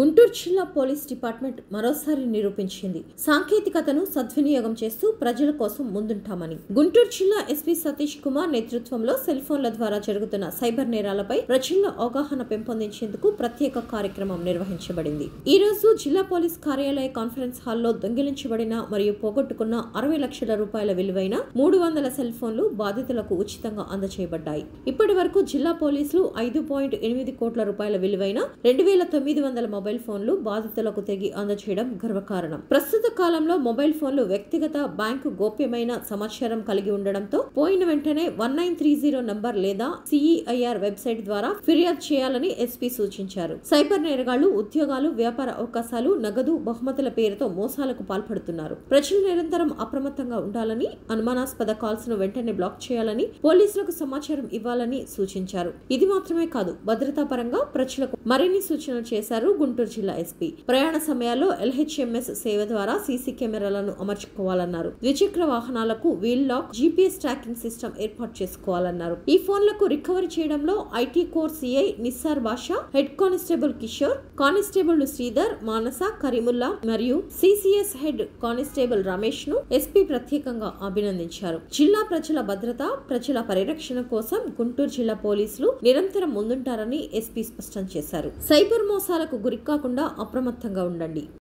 గుంటూరు జిల్లా police department మరోసారి నిరూపించింది. సాంకేతికతను సద్వినియోగం చేస్తూ ప్రజల కోసం ముందుంటామని. గుంటూరు జిల్లా ఎస్పీ సతీష్ కుమార్ నేతృత్వంలో సెల్ ఫోన్ల ద్వారా జరుగుతున్న సైబర్ నేరాలపై ప్రజల్లో అవగాహన పెంపొందించేందుకు ప్రత్యేక కార్యక్రమం నిర్వహించబడింది. ఈ రోజు జిల్లా పోలీస్ కార్యాలయ కాన్ఫరెన్స్ హాల్లో దొంగిలించబడిన మరియు పోగొట్టుకున్న 60 లక్షల రూపాయల విలువైన 300 సెల్ ఫోన్లు బాధితులకు ఉచితంగా అందజేయబడ్డాయి. ఇప్పటి వరకు జిల్లా పోలీసులు 5.8 కోట్ల రూపాయల విలువైన 2900 మొబైల్ ఫోన్లు బాధితులకు తిరిగి అందజేయడం గర్వకారణం. ప్రస్తుత కాలంలో మొబైల్ ఫోన్లు వ్యక్తిగత బ్యాంకు గోప్యమైన సమాచారం కలిగి ఉండడంతో పోయిన వెంటనే 1930 నంబర్ లేదా CEIR వెబ్సైట్ ద్వారా ఫిర్యాదు చేయాలని ఎస్పీ సూచించారు. సైబర్ నేరగాళ్లు ఉద్యోగాలు, వ్యాపార అవకాశాలు, నగదు, బహుమతుల పేరుతో మోసాలకు పాల్పడుతున్నారు. ప్రజలు నిరంతరం అప్రమత్తంగా ఉండాలని, అనుమానాస్పద కాల్స్ ను వెంటనే బ్లాక్ చేయాలని, పోలీసులకు సమాచారం ఇవ్వాలని సూచించారు. ఇది మాత్రమే కాదు, భద్రతా పరంగా ప్రజలకు మరిన్ని సూచనలు చేశారు గుంటూరు జిల్లా ఎస్పీ. ప్రయాణ సమయాల్లో LHMS సేవ ద్వారా సీసీ కెమెరాలను అమర్చుకోవాలన్నారు. ద్విచక్ర వాహనాలకు wheel lock, GPS tracking system ఏర్పాటు చేసుకోవాలన్నారు. ఈ ఫోన్లకు రికవరీ చేయడంలో IT core CI Nissar Basha, head constable Kishore, constable Sridhar, Manasa, Karimulla మరియు CCS హెడ్ కానిస్టేబుల్ రమేష్ ను ఎస్పీ ప్రత్యేకంగా అభినందించారు. జిల్లా ప్రజల భద్రత, ప్రజల పరిరక్షణ కోసం గుంటూరు జిల్లా పోలీసులు నిరంతరం ముందుంటారని ఎస్పీ స్పష్టం చేశారు. సైబర్ మోసాలకు గురికాకుండా అప్రమత్తంగా ఉండండి.